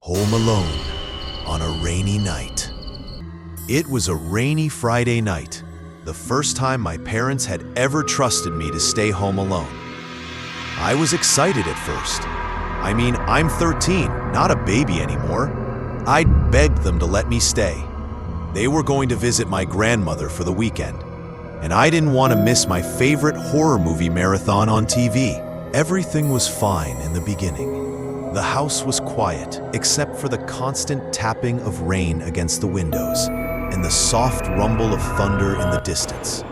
Home alone on a rainy night. It was a rainy Friday night, the first time my parents had ever trusted me to stay home alone. I was excited at first. I mean, I'm 13, not a baby anymore. I'd begged them to let me stay. They were going to visit my grandmother for the weekend, and I didn't want to miss my favorite horror movie marathon on TV. Everything was fine in the beginning. The house was quiet, except for the constant tapping of rain against the windows and the soft rumble of thunder in the distance.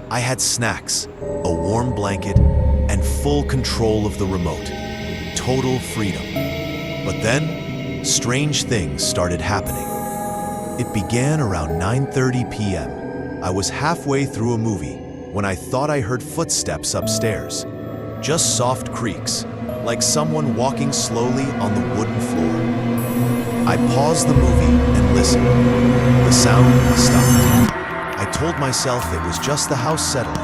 I had snacks, a warm blanket, and full control of the remote. Total freedom. But then, strange things started happening. It began around 9:30 p.m. I was halfway through a movie when I thought I heard footsteps upstairs. Just soft creaks, like someone walking slowly on the wooden floor. I paused the movie and listened. The sound stopped. I told myself it was just the house settling.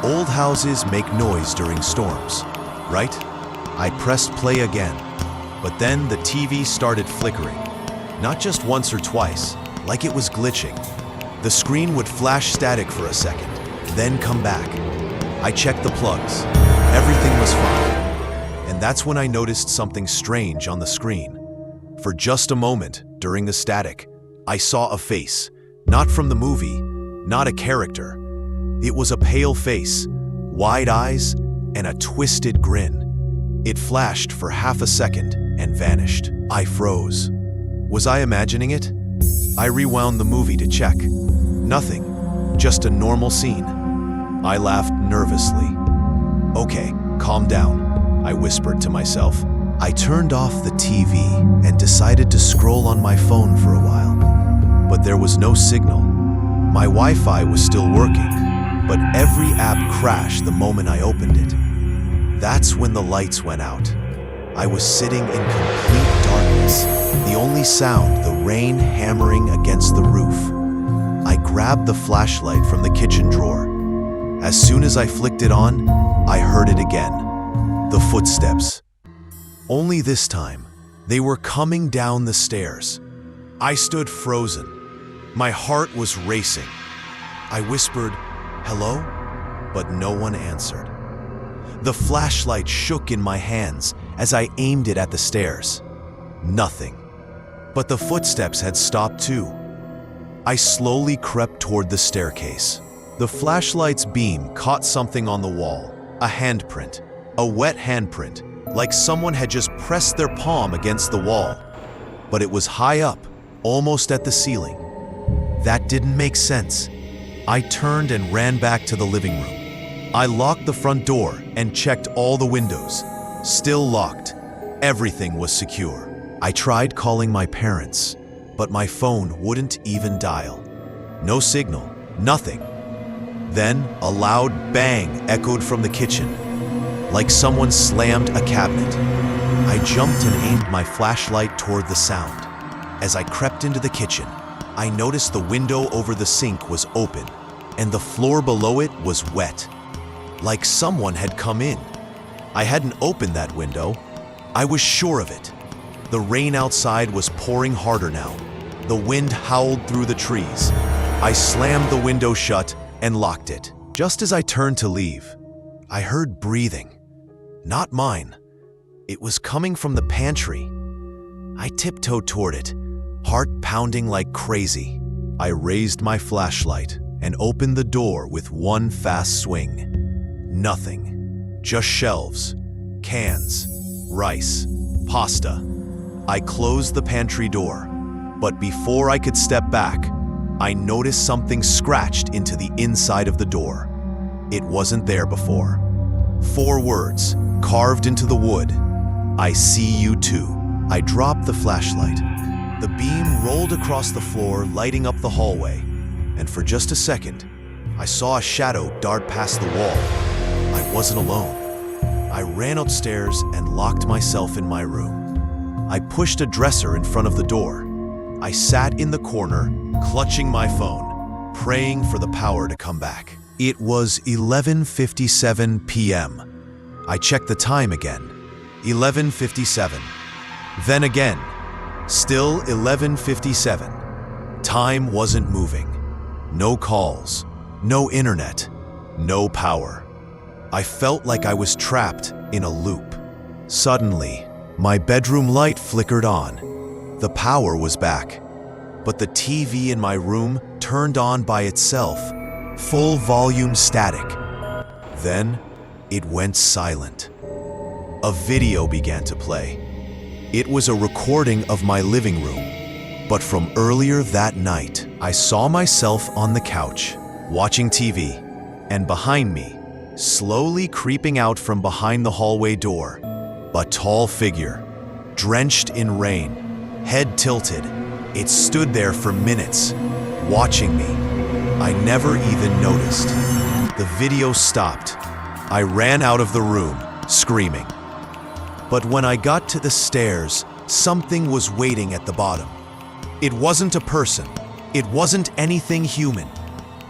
Old houses make noise during storms, right? I pressed play again, but then the TV started flickering. Not just once or twice, like it was glitching. The screen would flash static for a second, then come back. I checked the plugs. Everything was fine. And that's when I noticed something strange on the screen. For just a moment, during the static, I saw a face. Not from the movie, not a character. It was a pale face, wide eyes, and a twisted grin. It flashed for half a second and vanished. I froze. Was I imagining it? I rewound the movie to check. Nothing, just a normal scene. I laughed nervously. Okay, calm down, I whispered to myself. I turned off the TV and decided to scroll on my phone for a while. But there was no signal. My Wi-Fi was still working, but every app crashed the moment I opened it. That's when the lights went out. I was sitting in complete darkness, the only sound the rain hammering against the roof. I grabbed the flashlight from the kitchen drawer. As soon as I flicked it on, I heard it again. The footsteps. Only this time, they were coming down the stairs. I stood frozen. My heart was racing. I whispered, "Hello?" But no one answered. The flashlight shook in my hands as I aimed it at the stairs. Nothing. But the footsteps had stopped too. I slowly crept toward the staircase. The flashlight's beam caught something on the wall. A handprint. A wet handprint, like someone had just pressed their palm against the wall. But it was high up, almost at the ceiling. That didn't make sense. I turned and ran back to the living room. I locked the front door and checked all the windows. Still locked. Everything was secure. I tried calling my parents, but my phone wouldn't even dial. No signal, nothing. Then a loud bang echoed from the kitchen, like someone slammed a cabinet. I jumped and aimed my flashlight toward the sound. As I crept into the kitchen, I noticed the window over the sink was open, and the floor below it was wet, like someone had come in. I hadn't opened that window. I was sure of it. The rain outside was pouring harder now. The wind howled through the trees. I slammed the window shut and locked it. Just as I turned to leave, I heard breathing. Not mine. It was coming from the pantry. I tiptoed toward it, heart pounding like crazy. I raised my flashlight and opened the door with one fast swing. Nothing. Just shelves, cans, rice, pasta. I closed the pantry door, but before I could step back, I noticed something scratched into the inside of the door. It wasn't there before. 4 words, carved into the wood. "I see you too." I dropped the flashlight. The beam rolled across the floor, lighting up the hallway, and for just a second, I saw a shadow dart past the wall. I wasn't alone. I ran upstairs and locked myself in my room. I pushed a dresser in front of the door. I sat in the corner, clutching my phone, praying for the power to come back. It was 11:57 p.m. I checked the time again. 11:57. Then again, Still 11:57. Time wasn't moving. No calls, no internet, no power. I felt like I was trapped in a loop. Suddenly, my bedroom light flickered on. The power was back, but the TV in my room turned on by itself, full volume static. Then, it went silent. A video began to play. It was a recording of my living room, but from earlier that night, I saw myself on the couch, watching TV, and behind me, slowly creeping out from behind the hallway door, a tall figure, drenched in rain, head tilted. It stood there for minutes, watching me. I never even noticed. The video stopped. I ran out of the room, screaming. But when I got to the stairs, something was waiting at the bottom. It wasn't a person. It wasn't anything human.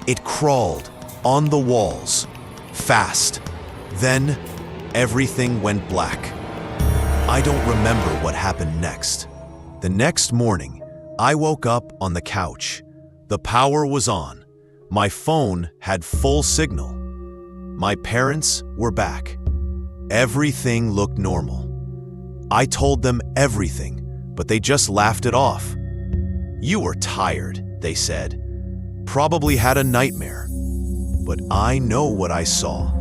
It crawled on the walls, fast. Then, everything went black. I don't remember what happened next. The next morning, I woke up on the couch. The power was on. My phone had full signal. My parents were back. Everything looked normal. I told them everything, but they just laughed it off. "You were tired," they said. "Probably had a nightmare." But I know what I saw.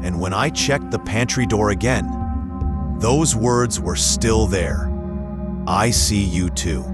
And when I checked the pantry door again, those words were still there. "I see you too."